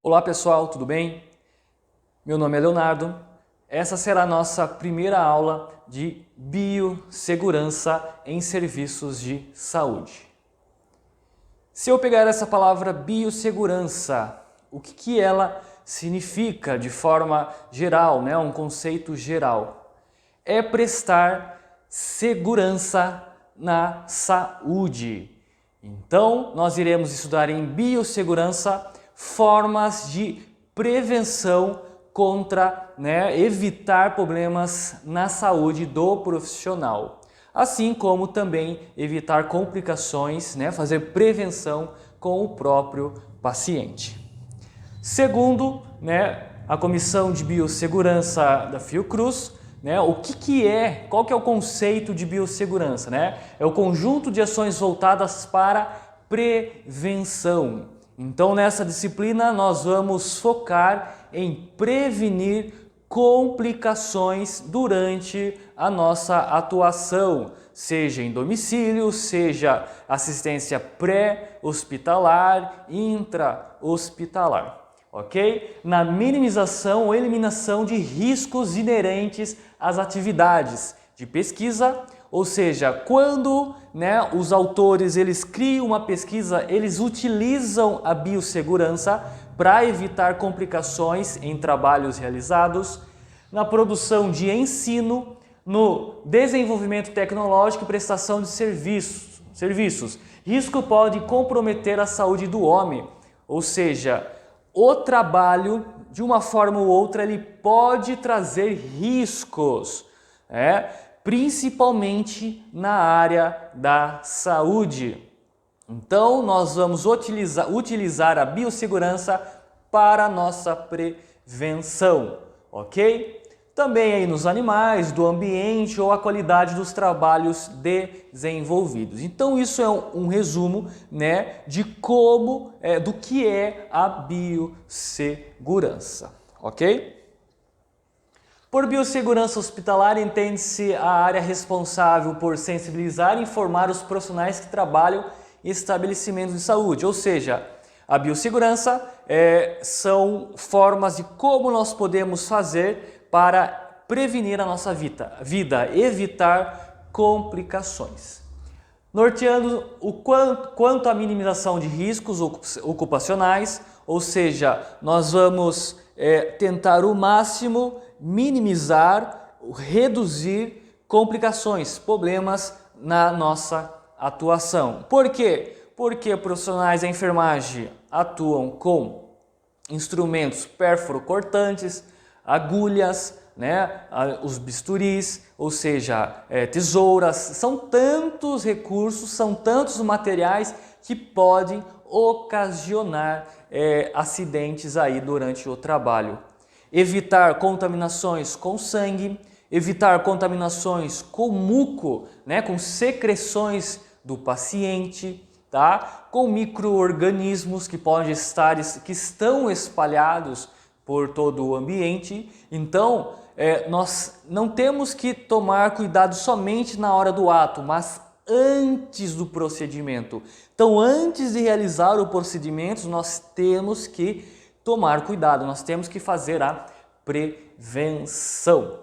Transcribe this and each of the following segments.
Olá pessoal, tudo bem? Meu nome é Leonardo. Essa será a nossa primeira aula de biossegurança em serviços de saúde. Se eu pegar essa palavra biossegurança, o que ela significa de forma geral, né? Um conceito geral? É prestar segurança na saúde. Então, nós iremos estudar em biossegurança formas de prevenção contra, evitar problemas na saúde do profissional. Assim como também evitar complicações, fazer prevenção com o próprio paciente. Segundo, a Comissão de Biossegurança da Fiocruz, qual que é o conceito de biossegurança? É o conjunto de ações voltadas para prevenção. Então, nessa disciplina, nós vamos focar em prevenir complicações durante a nossa atuação, seja em domicílio, seja assistência pré-hospitalar, intra-hospitalar. Ok? Na minimização ou eliminação de riscos inerentes às atividades de pesquisa, ou seja, quando os autores eles criam uma pesquisa, eles utilizam a biossegurança para evitar complicações em trabalhos realizados, na produção de ensino, no desenvolvimento tecnológico e prestação de serviços. Risco pode comprometer a saúde do homem, ou seja, o trabalho, de uma forma ou outra, ele pode trazer riscos, principalmente na área da saúde. Então, nós vamos utilizar a biossegurança para a nossa prevenção, ok? Também aí nos animais, do ambiente ou a qualidade dos trabalhos desenvolvidos. Então isso é um resumo, de como, do que é a biossegurança, ok? Por biossegurança hospitalar entende-se a área responsável por sensibilizar e informar os profissionais que trabalham em estabelecimentos de saúde, ou seja, a biossegurança são formas de como nós podemos fazer para prevenir a nossa vida, evitar complicações. Norteando quanto à minimização de riscos ocupacionais, ou seja, nós vamos tentar o máximo minimizar, reduzir complicações, problemas na nossa atuação. Por quê? Porque profissionais da enfermagem atuam com instrumentos perfuro-cortantes, agulhas, os bisturis, ou seja, tesouras. São tantos recursos, são tantos materiais que podem ocasionar acidentes aí durante o trabalho. Evitar contaminações com sangue, evitar contaminações com muco, com secreções do paciente, com micro-organismos que estão espalhados por todo o ambiente. Então, nós não temos que tomar cuidado somente na hora do ato, mas antes do procedimento. Então, antes de realizar o procedimento, nós temos que tomar cuidado, nós temos que fazer a prevenção,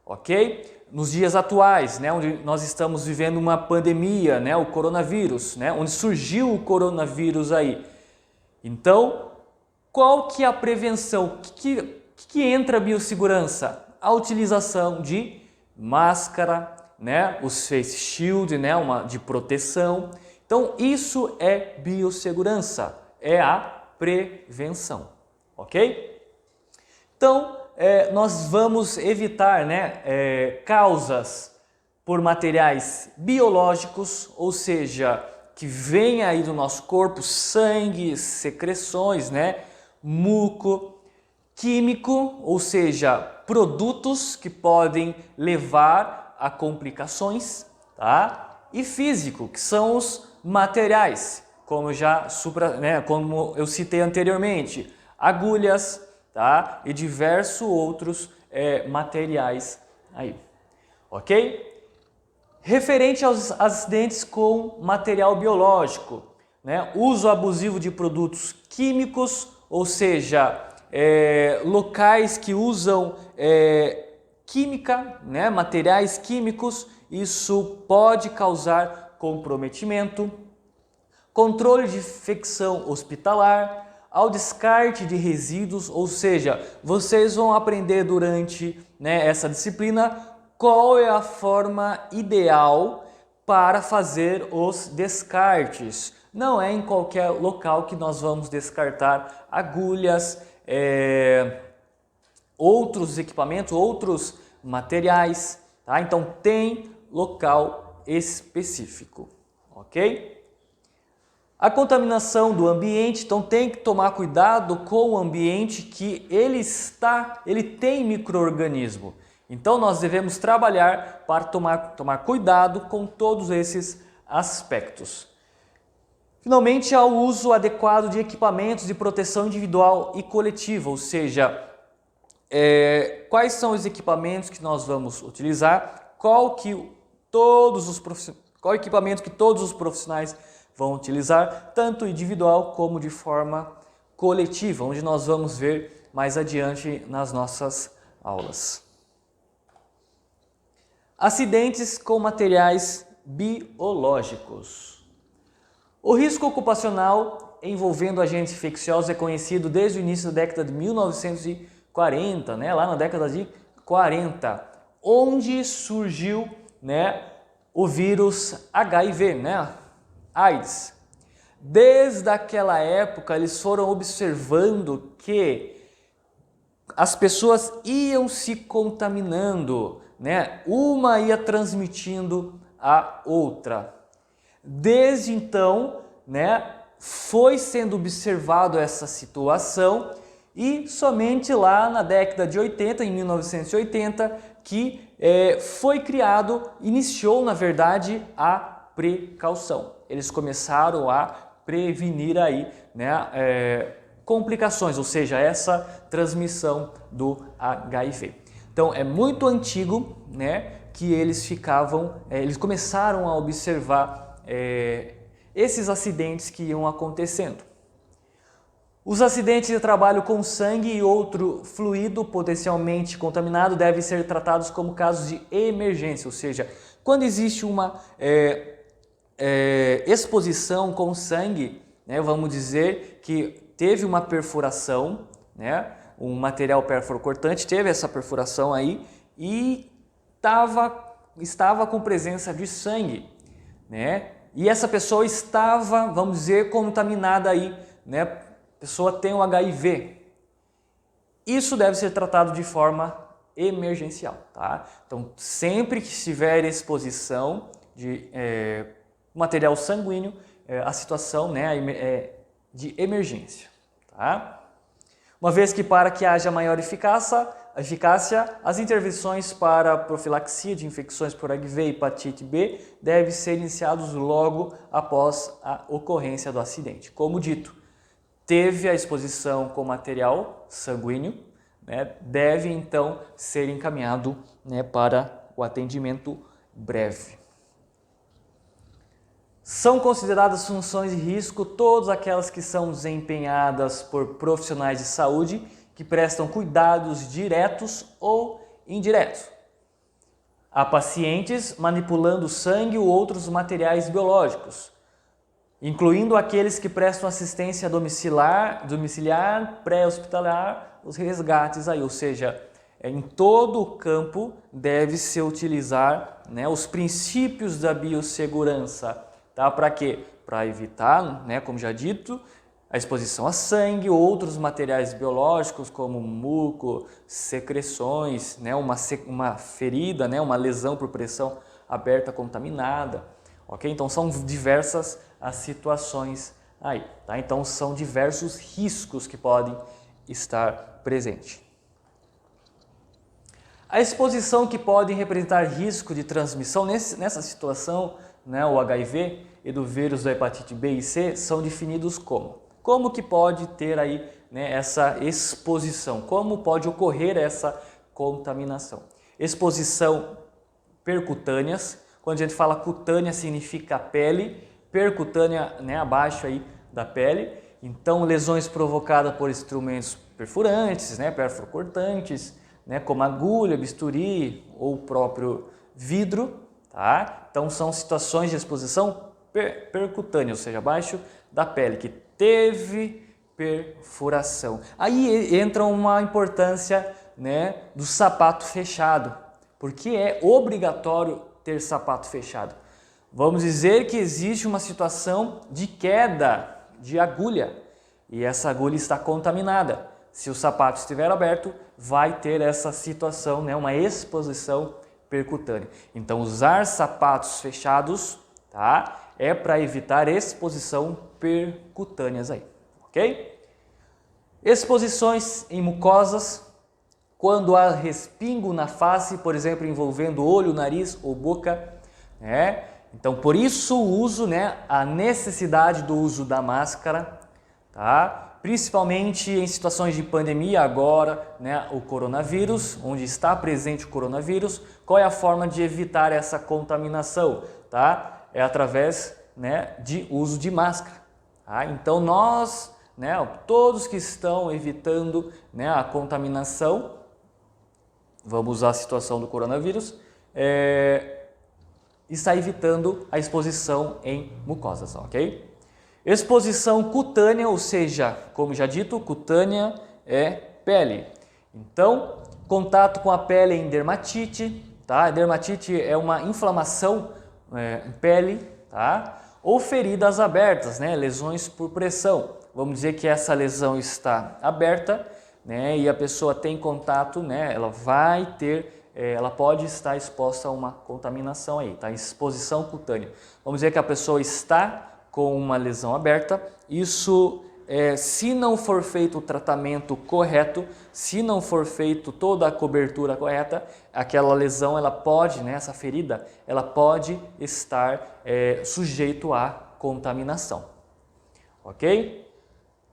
ok? Nos dias atuais, onde nós estamos vivendo uma pandemia, o coronavírus, onde surgiu o coronavírus aí. Então, qual que é a prevenção? O que entra a biossegurança? A utilização de máscara, os face shield, de proteção. Então, isso é biossegurança, é a prevenção, ok? Então, nós vamos evitar causas por materiais biológicos, ou seja, que vem aí do nosso corpo, sangue, secreções, muco, químico, ou seja, produtos que podem levar a complicações, e físico, que são os materiais, como como eu citei anteriormente, agulhas, e diversos outros materiais aí, ok? Referente aos acidentes com material biológico, né? Uso abusivo de produtos químicos, ou seja, locais que usam química, né? Materiais químicos, isso pode causar comprometimento. Controle de infecção hospitalar, ao descarte de resíduos, ou seja, vocês vão aprender durante, né, essa disciplina qual é a forma ideal para fazer os descartes. Não é em qualquer local que nós vamos descartar agulhas, outros equipamentos, outros materiais, tá? Então tem local específico, ok? A contaminação do ambiente, então tem que tomar cuidado com o ambiente que ele tem micro-organismo. Então nós devemos trabalhar para tomar cuidado com todos esses aspectos. Finalmente, ao uso adequado de equipamentos de proteção individual e coletiva, ou seja, quais são os equipamentos que nós vamos utilizar, qual equipamento que todos os profissionais vão utilizar, tanto individual como de forma coletiva, onde nós vamos ver mais adiante nas nossas aulas. Acidentes com materiais biológicos. O risco ocupacional envolvendo agentes infecciosos é conhecido desde o início da década de 1940, né, lá na década de 40, onde surgiu, né, o vírus HIV, né, AIDS. Desde aquela época eles foram observando que as pessoas iam se contaminando, né? Uma ia transmitindo a outra. Desde então, né, foi sendo observado essa situação e somente lá na década de 80, em 1980, que iniciou na verdade a precaução. Eles começaram a prevenir aí, né, complicações, ou seja, essa transmissão do HIV. Então é muito antigo, né, que eles começaram a observar esses acidentes que iam acontecendo. Os acidentes de trabalho com sangue e outro fluido potencialmente contaminado devem ser tratados como casos de emergência, ou seja, quando existe uma exposição com sangue, né, vamos dizer que teve uma perfuração, né, um material perforocortante teve essa perfuração aí e estava com presença de sangue, né, e essa pessoa estava, vamos dizer, contaminada aí, né, a pessoa tem o HIV. Isso deve ser tratado de forma emergencial, tá? Então, sempre que estiver exposição de material sanguíneo, a situação, né, é de emergência, tá? Uma vez que para que haja maior eficácia, as intervenções para a profilaxia de infecções por HIV e hepatite B devem ser iniciadas logo após a ocorrência do acidente. Como dito, teve a exposição com material sanguíneo, né, deve então ser encaminhado, né, para o atendimento breve. São consideradas funções de risco todas aquelas que são desempenhadas por profissionais de saúde que prestam cuidados diretos ou indiretos a pacientes manipulando sangue ou outros materiais biológicos, incluindo aqueles que prestam assistência domiciliar, pré-hospitalar, os resgates aí, ou seja, em todo o campo deve-se utilizar, né, os princípios da biossegurança. Tá? Para quê? Para evitar, né, como já dito, a exposição a sangue ou outros materiais biológicos como muco, secreções, né, uma ferida, né, uma lesão por pressão aberta contaminada. Okay? Então são diversas as situações aí. Tá? Então são diversos riscos que podem estar presentes. A exposição que pode representar risco de transmissão nessa situação, né, o HIV e do vírus da hepatite B e C são definidos como que pode ter aí, né, essa exposição, como pode ocorrer essa contaminação. Exposição percutâneas, Quando a gente fala cutânea, significa pele, percutânea, né, abaixo aí da pele. Então, lesões provocadas por instrumentos perfurantes, né, perfurocortantes, né, como agulha, bisturi ou próprio vidro, tá? Então, são situações de exposição percutânea, ou seja, abaixo da pele, que teve perfuração. Aí entra uma importância, né, do sapato fechado, porque é obrigatório ter sapato fechado. Vamos dizer que existe uma situação de queda de agulha e essa agulha está contaminada. Se o sapato estiver aberto, vai ter essa situação, né, uma exposição percutânea. Então, usar sapatos fechados, tá, é para evitar exposição percutâneas aí, ok? Exposições em mucosas, quando há respingo na face, por exemplo, envolvendo olho, nariz ou boca, né? Então, por isso o uso, né, a necessidade do uso da máscara, tá? Principalmente em situações de pandemia agora, né, o coronavírus, onde está presente o coronavírus, qual é a forma de evitar essa contaminação, tá? É através, né, de uso de máscara, tá? Então nós, né, todos que estão evitando, né, a contaminação, vamos usar a situação do coronavírus, está evitando a exposição em mucosas, ok? Exposição cutânea, ou seja, como já dito, cutânea é pele. Então, contato com a pele em dermatite, tá? Dermatite é uma inflamação em pele, tá? Ou feridas abertas, né? Lesões por pressão. Vamos dizer que essa lesão está aberta, né? E a pessoa tem contato, né? Ela vai ter, ela pode estar exposta a uma contaminação aí, tá? Exposição cutânea. Vamos dizer que a pessoa está com uma lesão aberta, isso, se não for feito o tratamento correto, se não for feito toda a cobertura correta, aquela lesão, ela pode, né, essa ferida, ela pode estar sujeito à contaminação, ok?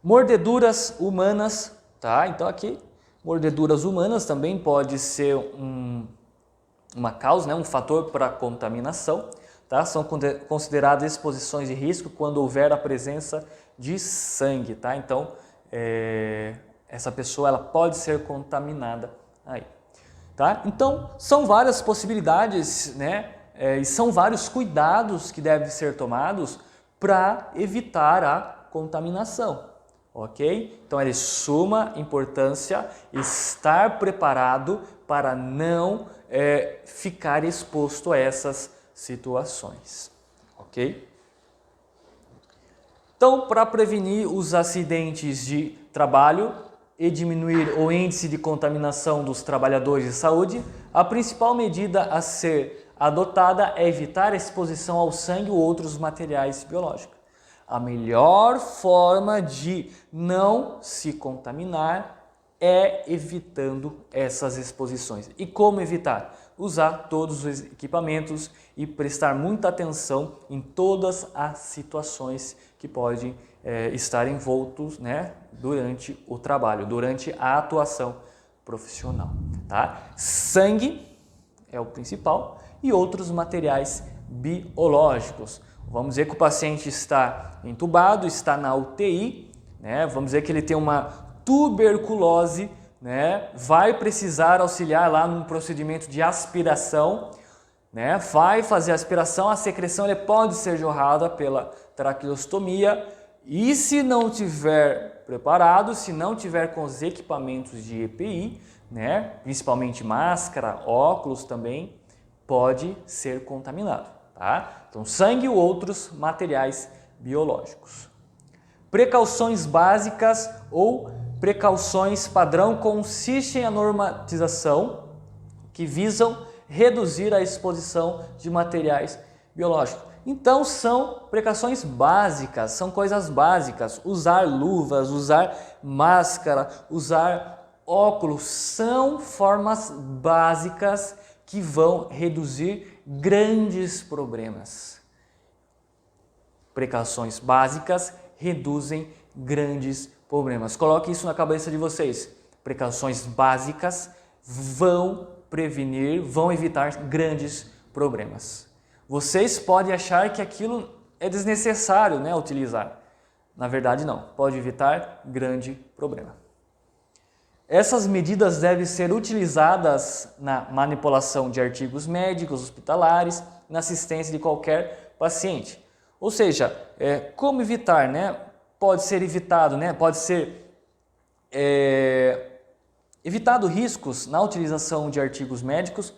Mordeduras humanas, tá? Então aqui, mordeduras humanas também pode ser uma causa, né, um fator para contaminação. Tá? São consideradas exposições de risco quando houver a presença de sangue, tá? Então, essa pessoa ela pode ser contaminada aí, tá? Então, são várias possibilidades, né? E são vários cuidados que devem ser tomados para evitar a contaminação, ok? Então, é de suma importância estar preparado para não ficar exposto a essas situações, ok? Então, para prevenir os acidentes de trabalho e diminuir o índice de contaminação dos trabalhadores de saúde, a principal medida a ser adotada é evitar a exposição ao sangue ou outros materiais biológicos. A melhor forma de não se contaminar é evitando essas exposições. E como evitar? Usar todos os equipamentos e prestar muita atenção em todas as situações que podem estar envoltos, né, durante o trabalho, durante a atuação profissional, tá? Sangue é o principal e outros materiais biológicos. Vamos dizer que o paciente está entubado, está na UTI, né? Vamos dizer que ele tem uma tuberculose, né? Vai precisar auxiliar lá num procedimento de aspiração, né? Vai fazer a aspiração, a secreção ele pode ser jorrada pela traqueostomia e se não tiver preparado, se não tiver com os equipamentos de EPI, né? Principalmente máscara, óculos também, pode ser contaminado, tá? Então sangue ou outros materiais biológicos. Precauções básicas ou precauções padrão consistem em normatização que visam reduzir a exposição de materiais biológicos. Então são precauções básicas, são coisas básicas. Usar luvas, usar máscara, usar óculos são formas básicas que vão reduzir grandes problemas. Precauções básicas reduzem grandes problemas. Coloque isso na cabeça de vocês. Precauções básicas vão prevenir, vão evitar grandes problemas. Vocês podem achar que aquilo é desnecessário, né, utilizar. Na verdade, não. Pode evitar grande problema. Essas medidas devem ser utilizadas na manipulação de artigos médicos, hospitalares, na assistência de qualquer paciente. Ou seja, como evitar, né? Pode ser evitado, né? Pode ser evitado riscos na utilização de artigos médicos,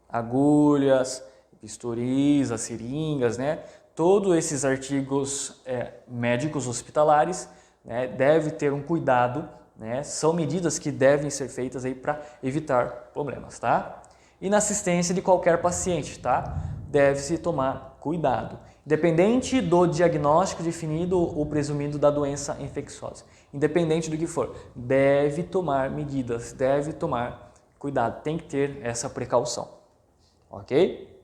agulhas, bisturis, as seringas, né? Todos esses artigos médicos hospitalares, né, deve ter um cuidado, né? São medidas que devem ser feitas aí para evitar problemas, tá? E na assistência de qualquer paciente, tá? Deve-se tomar cuidado, independente do diagnóstico definido ou presumido da doença infecciosa, independente do que for, deve tomar medidas, deve tomar cuidado, tem que ter essa precaução, ok?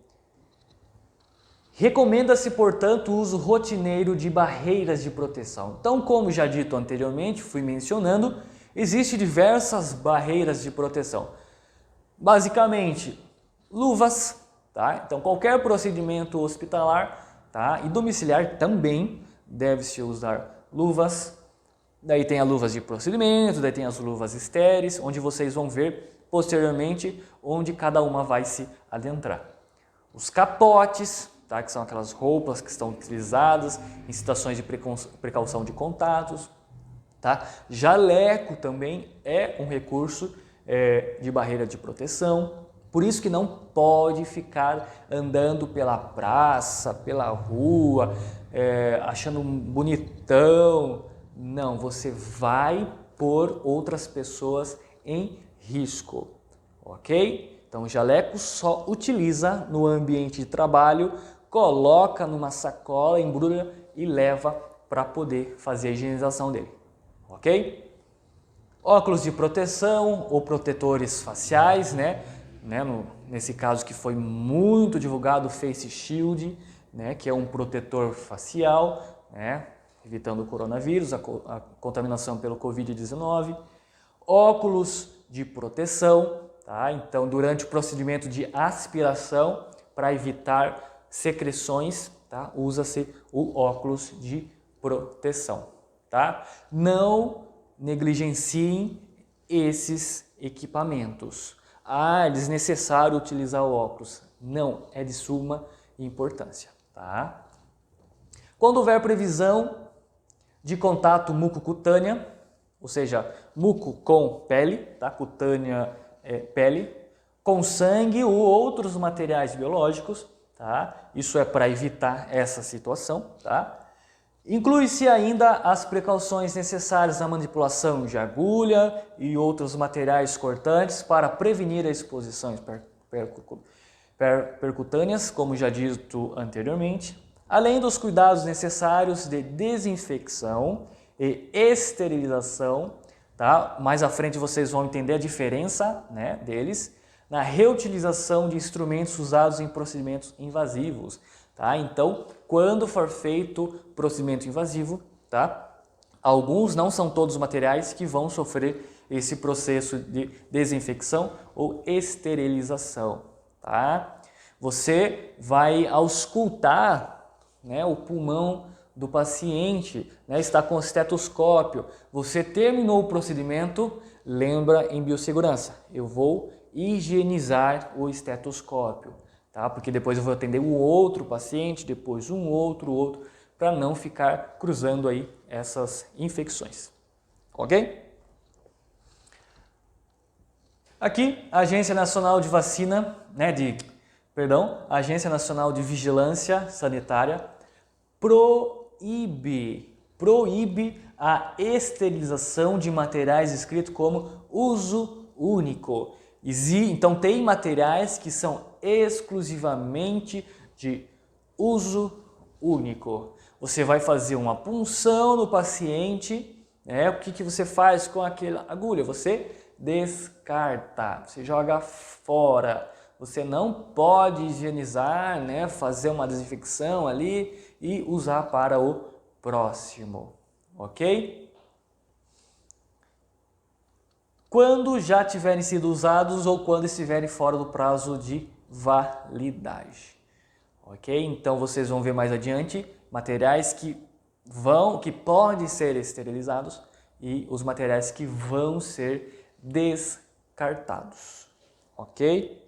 Recomenda-se, portanto, o uso rotineiro de barreiras de proteção. Então, como já dito anteriormente, fui mencionando, existem diversas barreiras de proteção. Basicamente, luvas, tá? Então, qualquer procedimento hospitalar, tá? E domiciliar também deve-se usar luvas. Daí tem as luvas de procedimento, daí tem as luvas estéreis, onde vocês vão ver posteriormente onde cada uma vai se adentrar. Os capotes, tá? Que são aquelas roupas que estão utilizadas em situações de precaução de contatos. Tá? Jaleco também é um recurso de barreira de proteção. Por isso que não pode ficar andando pela praça, pela rua, achando bonitão. Não, você vai pôr outras pessoas em risco, ok? Então, o jaleco só utiliza no ambiente de trabalho, coloca numa sacola, embrulha e leva para poder fazer a higienização dele, ok? Óculos de proteção ou protetores faciais, né? Nesse caso que foi muito divulgado, o Face Shield, né? Que é um protetor facial, né? Evitando o coronavírus, a contaminação pelo Covid-19. Óculos de proteção, tá? Então, durante o procedimento de aspiração, para evitar secreções, tá? Usa-se o óculos de proteção, tá? Não negligenciem esses equipamentos. É desnecessário utilizar o óculos. Não, é de suma importância, tá? Quando houver previsão de contato mucocutânea, ou seja, muco com pele, tá? Cutânea é pele, com sangue ou outros materiais biológicos, tá? Isso é para evitar essa situação, tá? Inclui-se ainda as precauções necessárias na manipulação de agulha e outros materiais cortantes para prevenir a exposição percutâneas, como já dito anteriormente, além dos cuidados necessários de desinfecção e esterilização, tá? Mais à frente vocês vão entender a diferença, né, deles, na reutilização de instrumentos usados em procedimentos invasivos, tá? Então, quando for feito procedimento invasivo, tá? Alguns, não são todos os materiais que vão sofrer esse processo de desinfecção ou esterilização, tá? Você vai auscultar, né, o pulmão do paciente, né, está com o estetoscópio. Você terminou o procedimento, lembra em biossegurança, eu vou higienizar o estetoscópio, tá? Porque depois eu vou atender um outro paciente, depois um outro, para não ficar cruzando aí essas infecções, ok? Aqui, a Agência Nacional de Vacina, né, a Agência Nacional de Vigilância Sanitária proíbe a esterilização de materiais escritos como uso único. Então tem materiais que são exclusivamente de uso único. Você vai fazer uma punção no paciente, né? O que você faz com aquela agulha? Você descarta, você joga fora. Você não pode higienizar, né? Fazer uma desinfecção ali e usar para o próximo, ok? Quando já tiverem sido usados ou quando estiverem fora do prazo de validade. ok? Então vocês vão ver mais adiante materiais que podem ser esterilizados e os materiais que vão ser descartados, ok?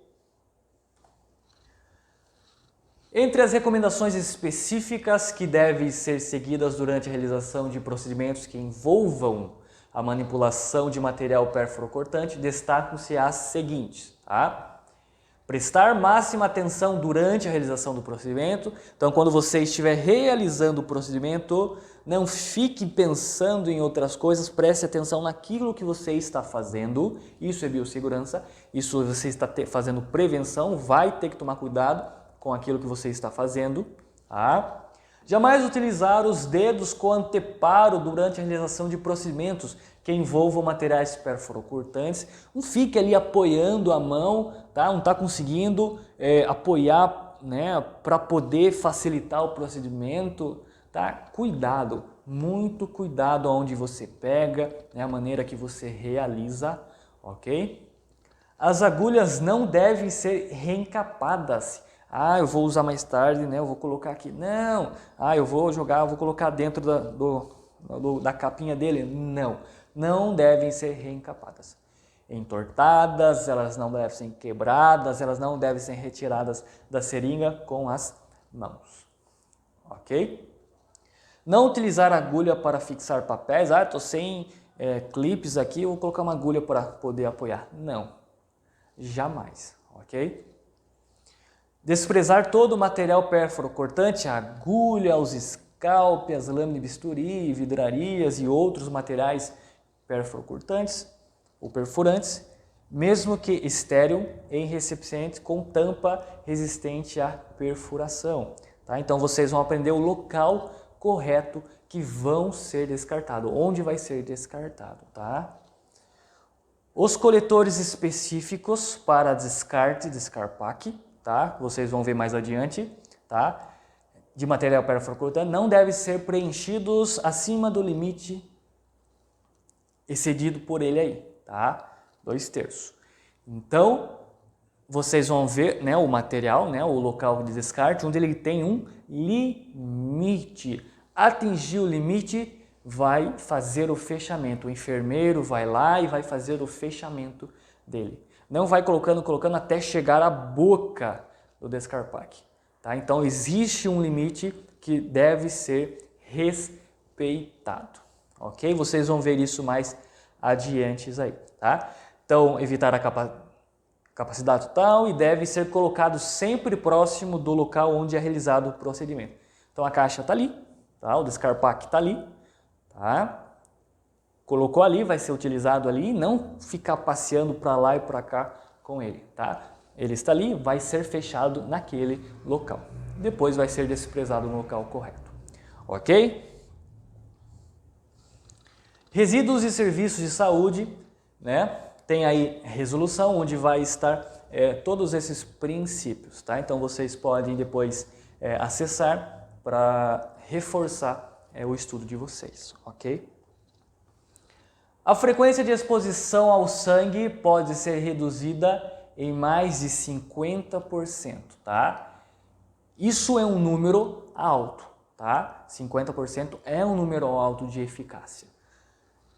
Entre as recomendações específicas que devem ser seguidas durante a realização de procedimentos que envolvam a manipulação de material perforocortante, destacam-se as seguintes, tá? Prestar máxima atenção durante a realização do procedimento. Então, quando você estiver realizando o procedimento, não fique pensando em outras coisas, preste atenção naquilo que você está fazendo. Isso é biossegurança, isso você está fazendo prevenção, vai ter que tomar cuidado com aquilo que você está fazendo, tá? Jamais utilizar os dedos com anteparo durante a realização de procedimentos que envolvam materiais perforocortantes. Não fique ali apoiando a mão, tá? Não está conseguindo apoiar, né, para poder facilitar o procedimento, tá? Cuidado, muito cuidado aonde você pega, né, a maneira que você realiza, ok? As agulhas não devem ser reencapadas. Ah, eu vou usar mais tarde, né? Eu vou colocar aqui. Não. Ah, eu vou colocar dentro da capinha dele. Não. Não devem ser reencapadas. Entortadas, elas não devem ser quebradas, elas não devem ser retiradas da seringa com as mãos. Ok? Não utilizar agulha para fixar papéis. Ah, estou sem clipes aqui, eu vou colocar uma agulha para poder apoiar. Não. Jamais. Ok? Desprezar todo o material perforocortante, a agulha, os scalpes, as lâminas de bisturi, vidrarias e outros materiais perforocortantes ou perfurantes, mesmo que estéril, em recipiente com tampa resistente à perfuração. Tá? Então vocês vão aprender o local correto que vão ser descartados, onde vai ser descartado. Tá? Os coletores específicos para descarte, descarpaque, tá? Vocês vão ver mais adiante, tá? De material perforocortante, não devem ser preenchidos acima do limite excedido por ele aí, tá? 2/3. Então, vocês vão ver, né, o material, né, o local de descarte, onde ele tem um limite. Atingir o limite, vai fazer o fechamento. O enfermeiro vai lá e vai fazer o fechamento dele. Não vai colocando até chegar à boca do descarpaque. Tá? Então existe um limite que deve ser respeitado. Ok? Vocês vão ver isso mais adiante aí. Tá? Então evitar a capacidade total e deve ser colocado sempre próximo do local onde é realizado o procedimento. Então a caixa está ali, tá? O descarpaque está ali. Tá? Colocou ali, vai ser utilizado ali, não ficar passeando para lá e para cá com ele, tá? Ele está ali, vai ser fechado naquele local. Depois vai ser desprezado no local correto, ok? Resíduos e serviços de saúde, né? Tem aí resolução onde vai estar todos esses princípios, tá? Então vocês podem depois acessar para reforçar o estudo de vocês, ok? A frequência de exposição ao sangue pode ser reduzida em mais de 50%, tá? Isso é um número alto, tá? 50% é um número alto de eficácia.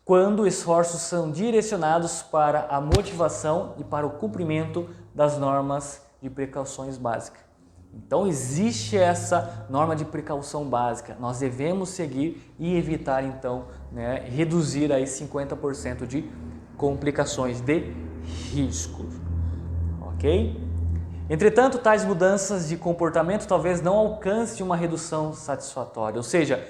Quando esforços são direcionados para a motivação e para o cumprimento das normas de precauções básicas. Então existe essa norma de precaução básica, nós devemos seguir e evitar então, né, reduzir aí 50% de complicações de risco, ok? Entretanto, tais mudanças de comportamento talvez não alcancem uma redução satisfatória, ou seja,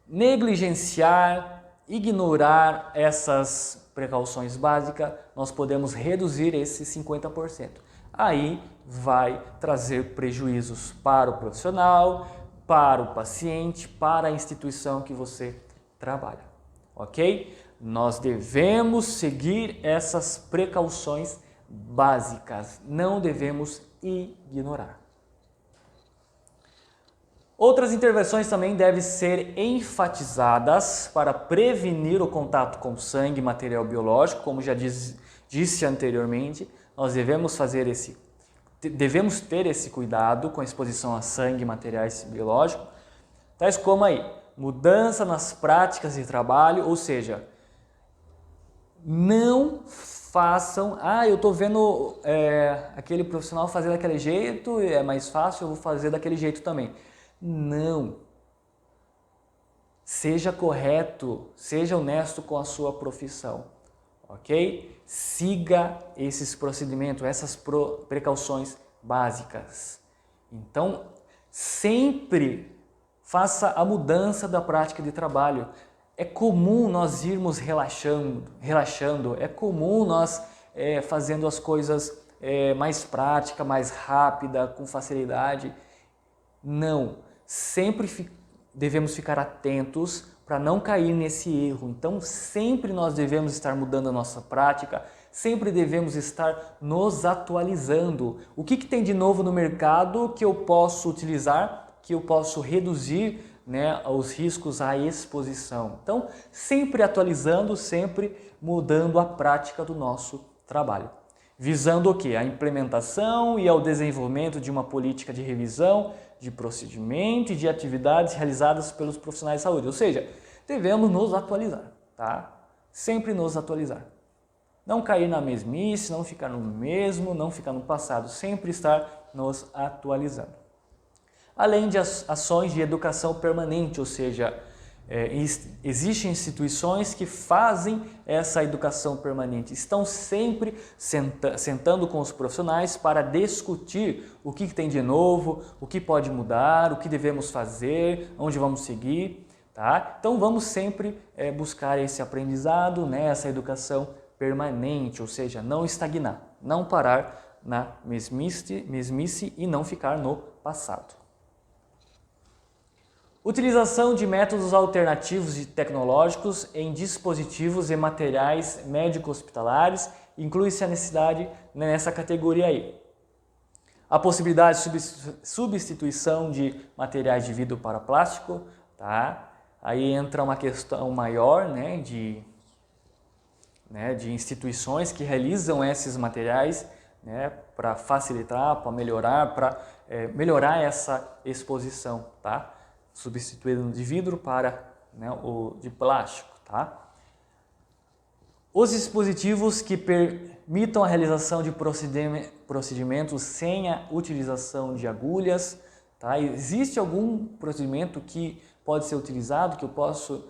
negligenciar, ignorar essas precauções básicas, nós podemos reduzir esse 50%. Aí vai trazer prejuízos para o profissional, para o paciente, para a instituição que você trabalha, ok? Nós devemos seguir essas precauções básicas, não devemos ignorar. Outras intervenções também devem ser enfatizadas para prevenir o contato com sangue e material biológico, como já disse anteriormente, nós devemos fazer esse devemos ter esse cuidado com a exposição a sangue e materiais biológicos, tais como aí, mudança nas práticas de trabalho, ou seja, não façam, eu estou vendo aquele profissional fazer daquele jeito, é mais fácil, eu vou fazer daquele jeito também. Não. Seja correto, seja honesto com a sua profissão, ok? Siga esses procedimentos, essas precauções básicas. Então, sempre faça a mudança da prática de trabalho. É comum nós irmos relaxando, é comum nós fazendo as coisas mais prática, mais rápida, com facilidade. Não, sempre devemos ficar atentos para não cair nesse erro. Então, sempre nós devemos estar mudando a nossa prática, sempre devemos estar nos atualizando. O que tem de novo no mercado que eu posso utilizar, que eu posso reduzir, né, os riscos à exposição. Então, sempre atualizando, sempre mudando a prática do nosso trabalho. Visando o quê? A implementação e ao desenvolvimento de uma política de revisão, de procedimento e de atividades realizadas pelos profissionais de saúde. Ou seja, devemos nos atualizar, tá? Sempre nos atualizar. Não cair na mesmice, não ficar no mesmo, não ficar no passado, sempre estar nos atualizando. Além de ações de educação permanente, ou seja, existem instituições que fazem essa educação permanente, estão sempre sentando com os profissionais para discutir o que tem de novo, o que pode mudar, o que devemos fazer, onde vamos seguir. Tá? Então vamos sempre buscar esse aprendizado, né, essa educação permanente, ou seja, não estagnar, não parar na mesmice e não ficar no passado. Utilização de métodos alternativos e tecnológicos em dispositivos e materiais médico-hospitalares, inclui-se a necessidade nessa categoria aí. A possibilidade de substituição de materiais de vidro para plástico, tá? Aí entra uma questão maior, né, de instituições que realizam esses materiais, né, para facilitar, para melhorar essa exposição, tá? Substituindo de vidro para, né, o de plástico, tá? Os dispositivos que permitam a realização de procedimentos sem a utilização de agulhas, tá? Existe algum procedimento que pode ser utilizado, que eu posso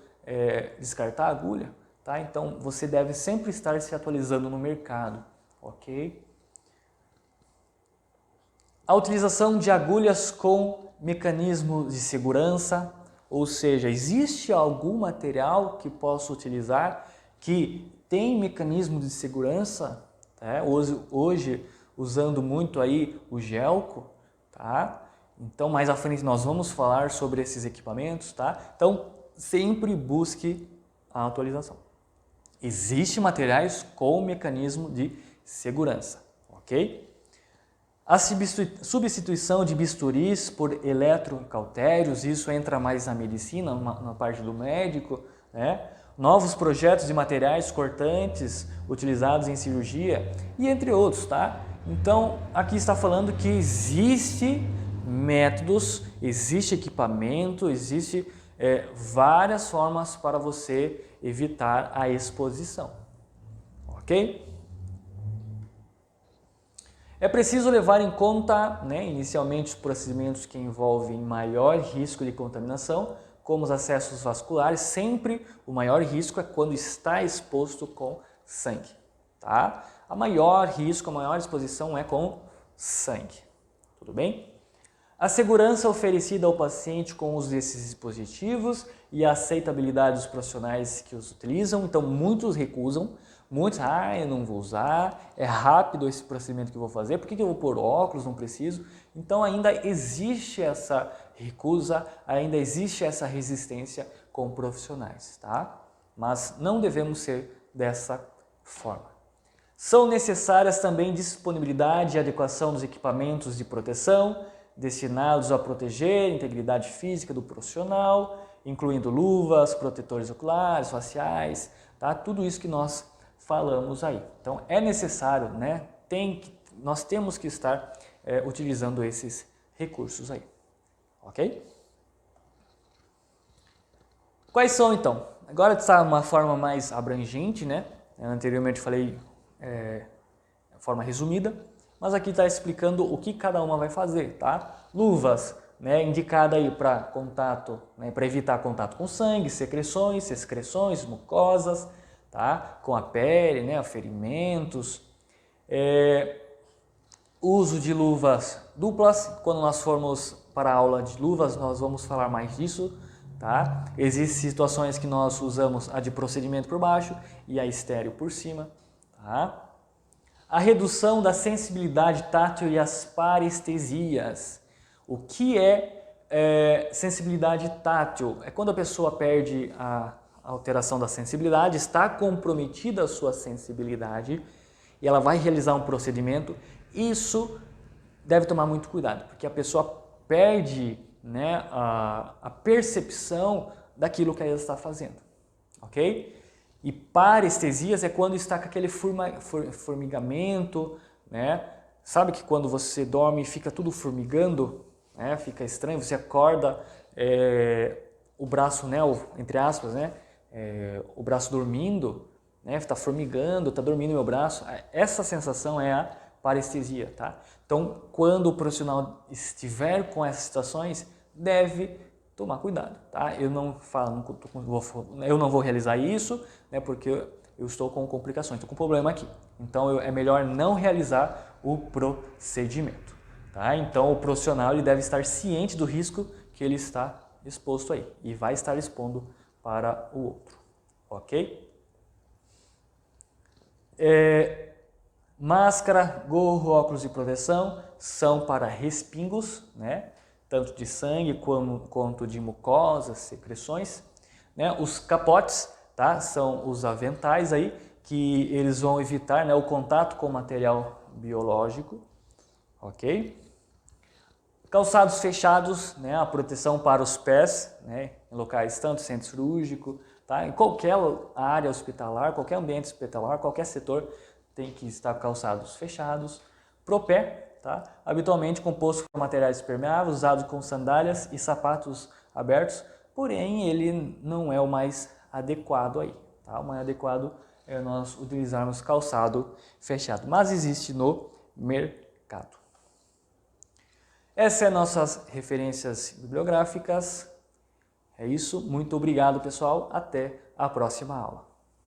descartar a agulha, tá? Então você deve sempre estar se atualizando no mercado, ok? A utilização de agulhas com mecanismo de segurança, ou seja, existe algum material que posso utilizar que tem mecanismo de segurança, tá? Hoje usando muito aí o gelco, tá? Então mais à frente nós vamos falar sobre esses equipamentos, tá? Então sempre busque a atualização. Existem materiais com mecanismo de segurança, ok? A substituição de bisturis por eletrocautérios, isso entra mais na medicina, na parte do médico, né? Novos projetos de materiais cortantes utilizados em cirurgia e entre outros, tá? Então, aqui está falando que existe métodos, existe equipamento, existe várias formas para você evitar a exposição, ok? É preciso levar em conta, né, inicialmente os procedimentos que envolvem maior risco de contaminação, como os acessos vasculares. Sempre o maior risco é quando está exposto com sangue, tá? A maior risco, a maior exposição é com sangue, tudo bem? A segurança oferecida ao paciente com o uso desses dispositivos e a aceitabilidade dos profissionais que os utilizam. Então, muitos recusam. Muitos, eu não vou usar, é rápido esse procedimento que eu vou fazer, por que eu vou pôr óculos, não preciso? Então ainda existe essa recusa, ainda existe essa resistência com profissionais, tá? Mas não devemos ser dessa forma. São necessárias também disponibilidade e adequação dos equipamentos de proteção, destinados a proteger a integridade física do profissional, incluindo luvas, protetores oculares, faciais, tá? Tudo isso que nós falamos aí. Então é necessário, né? Nós temos que estar utilizando esses recursos aí, ok? Quais são então? Agora está uma forma mais abrangente, né? Anteriormente falei de forma resumida, mas aqui está explicando o que cada uma vai fazer, tá? Luvas, né, indicada aí para contato, né, para evitar contato com sangue, secreções, excreções, mucosas, tá? Com a pele, né, ferimentos. Uso de luvas duplas, quando nós formos para a aula de luvas, nós vamos falar mais disso, tá? Existem situações que nós usamos a de procedimento por baixo e a estéreo por cima, tá? A redução da sensibilidade tátil e as parestesias. O que é sensibilidade tátil? É quando a pessoa perde a alteração da sensibilidade, está comprometida a sua sensibilidade e ela vai realizar um procedimento. Isso deve tomar muito cuidado, porque a pessoa perde, né, a percepção daquilo que ela está fazendo, ok? E parestesias é quando está com aquele formigamento, né? Sabe que quando você dorme fica tudo formigando, né? Fica estranho, você acorda, o braço, né, entre aspas, né, o braço dormindo, né, está formigando, está dormindo meu braço. Essa sensação é a parestesia, tá? Então, quando o profissional estiver com essas situações, deve tomar cuidado, tá? Eu não vou realizar isso, né, porque eu estou com complicações, estou com problema aqui. Então, é melhor não realizar o procedimento, tá? Então, o profissional ele deve estar ciente do risco que ele está exposto aí e vai estar expondo para o outro, ok? Máscara, gorro, óculos de proteção são para respingos, né? Tanto de sangue quanto de mucosas, secreções, né? Os capotes, tá? São os aventais aí que eles vão evitar, né, o contato com material biológico, ok? Calçados fechados, né, a proteção para os pés, né, em locais tanto centro cirúrgico, tá? Em qualquer área hospitalar, qualquer ambiente hospitalar, qualquer setor tem que estar calçados fechados. Pro pé, tá? Habitualmente composto por materiais permeáveis, usado com sandálias e sapatos abertos, porém ele não é o mais adequado aí, tá? O mais adequado é nós utilizarmos calçado fechado, mas existe no mercado. Essas são nossas referências bibliográficas. É isso, muito obrigado pessoal, até a próxima aula.